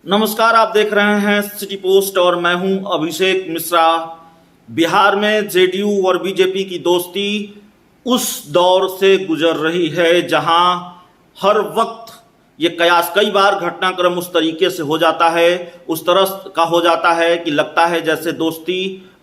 नमस्कार, आप देख रहे हैं सिटी पोस्ट और मैं हूं अभिषेक मिश्रा। बिहार में जेडीयू और बीजेपी की दोस्ती उस दौर से गुजर रही है जहां हर वक्त ये कयास कई बार घटनाक्रम उस तरीके से हो जाता है, उस तरह का हो जाता है कि लगता है जैसे दोस्ती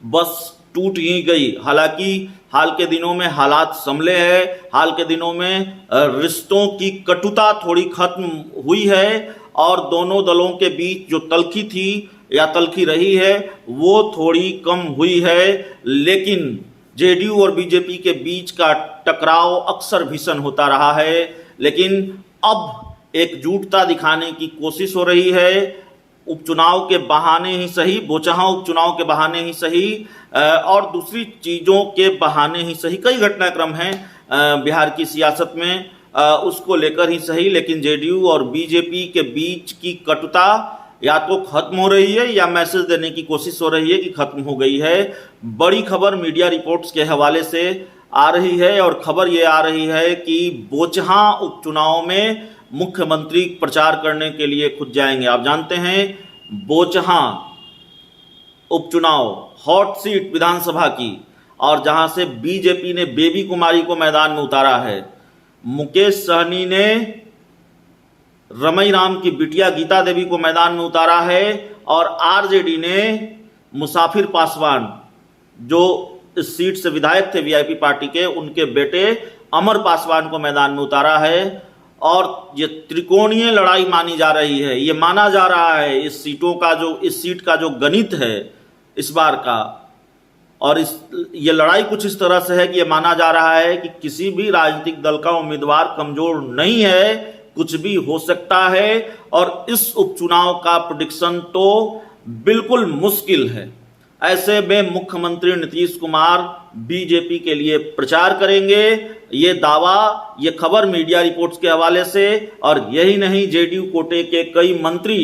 बस टूट ही गई। हालांकि हाल के दिनों में हालात संभले हैं, हाल के दिनों में रिश्तों की कटुता थोड़ी खत्म हुई है और दोनों दलों के बीच जो तल्खी थी या तल्खी रही है वो थोड़ी कम हुई है। लेकिन जेडीयू और बीजेपी के बीच का टकराव अक्सर भीषण होता रहा है, लेकिन अब एकजुटता दिखाने की कोशिश हो रही है। उपचुनाव के बहाने ही सही, बोचहां उपचुनाव के बहाने ही सही और दूसरी चीज़ों के बहाने ही सही, कई घटनाक्रम हैं बिहार की सियासत में, उसको लेकर ही सही, लेकिन जेडीयू और बीजेपी के बीच की कटुता या तो खत्म हो रही है या मैसेज देने की कोशिश हो रही है कि खत्म हो गई है। बड़ी खबर मीडिया रिपोर्ट्स के हवाले से आ रही है और खबर ये आ रही है कि बोचहां उपचुनाव में मुख्यमंत्री प्रचार करने के लिए खुद जाएंगे। आप जानते हैं बोचहां उपचुनाव हॉट सीट विधानसभा की, और जहां से बीजेपी ने बेबी कुमारी को मैदान में उतारा है। मुकेश सहनी ने रमई राम की बिटिया गीता देवी को मैदान में उतारा है और आरजेडी ने मुसाफिर पासवान, जो इस सीट से विधायक थे वीआईपी पार्टी के, उनके बेटे अमर पासवान को मैदान में उतारा है। और ये त्रिकोणीय लड़ाई मानी जा रही है। ये माना जा रहा है इस सीट का जो गणित है इस बार का, और ये लड़ाई कुछ इस तरह से है कि ये माना जा रहा है कि किसी भी राजनीतिक दल का उम्मीदवार कमजोर नहीं है, कुछ भी हो सकता है और इस उपचुनाव का प्रेडिक्शन तो बिल्कुल मुश्किल है। ऐसे में मुख्यमंत्री नीतीश कुमार बीजेपी के लिए प्रचार करेंगे, ये दावा, ये खबर मीडिया रिपोर्ट्स के हवाले से। और यही नहीं, जेडीयू कोटे के कई मंत्री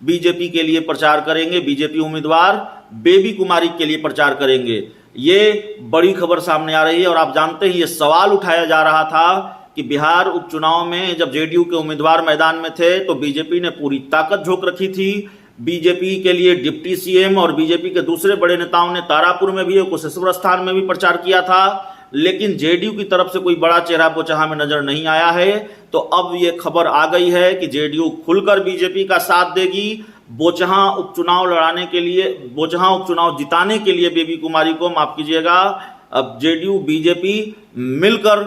बीजेपी के लिए प्रचार करेंगे, बीजेपी उम्मीदवार बेबी कुमारी के लिए प्रचार करेंगे। ये बड़ी खबर सामने आ रही है। और आप जानते हैं ये सवाल उठाया जा रहा था कि बिहार उपचुनाव में जब जेडीयू के उम्मीदवार मैदान में थे तो बीजेपी ने पूरी ताकत झोंक रखी थी। बीजेपी के लिए डिप्टी सीएम और बीजेपी के दूसरे बड़े नेताओं ने तारापुर में भी और कुशेश्वर स्थान में भी प्रचार किया था, लेकिन जेडीयू की तरफ से कोई बड़ा चेहरा बोचहां में नजर नहीं आया है। तो अब ये खबर आ गई है कि जेडीयू खुलकर बीजेपी का साथ देगी। बोचहां उपचुनाव लड़ाने के लिए, बोचहां उपचुनाव जिताने के लिए बेबी कुमारी को, माफ कीजिएगा, अब जेडीयू बीजेपी मिलकर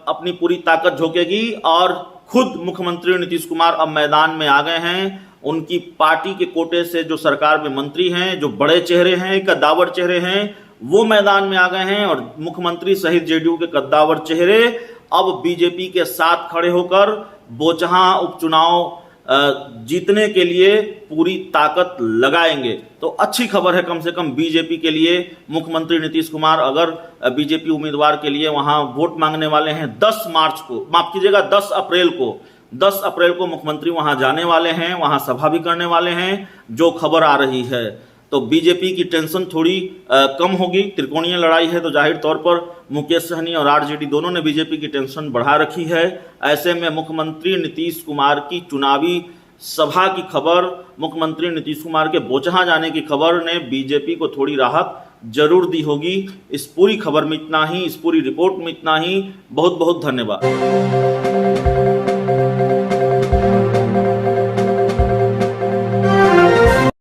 अपनी पूरी ताकत झोंकेगी। और खुद मुख्यमंत्री नीतीश कुमार अब मैदान में आ गए हैं। उनकी पार्टी के कोटे से जो सरकार में मंत्री हैं, जो बड़े चेहरे हैं, कद्दावर चेहरे हैं, वो मैदान में आ गए हैं और मुख्यमंत्री सहित जेडीयू के कद्दावर चेहरे अब बीजेपी के साथ खड़े होकर बोचहां उपचुनाव जीतने के लिए पूरी ताकत लगाएंगे। तो अच्छी खबर है कम से कम बीजेपी के लिए। मुख्यमंत्री नीतीश कुमार अगर बीजेपी उम्मीदवार के लिए वहां वोट मांगने वाले हैं 10 मार्च को, माफ कीजिएगा 10 अप्रैल को, 10 अप्रैल को मुख्यमंत्री वहां जाने वाले हैं, वहां सभा भी करने वाले हैं, जो खबर आ रही है। तो बीजेपी की टेंशन थोड़ी कम होगी। त्रिकोणीय लड़ाई है तो जाहिर तौर पर मुकेश सहनी और आरजेडी दोनों ने बीजेपी की टेंशन बढ़ा रखी है। ऐसे में मुख्यमंत्री नीतीश कुमार की चुनावी सभा की खबर, मुख्यमंत्री नीतीश कुमार के बोचहां जाने की खबर ने बीजेपी को थोड़ी राहत जरूर दी होगी। इस पूरी खबर में इतना ही, इस पूरी रिपोर्ट में इतना ही। बहुत बहुत धन्यवाद।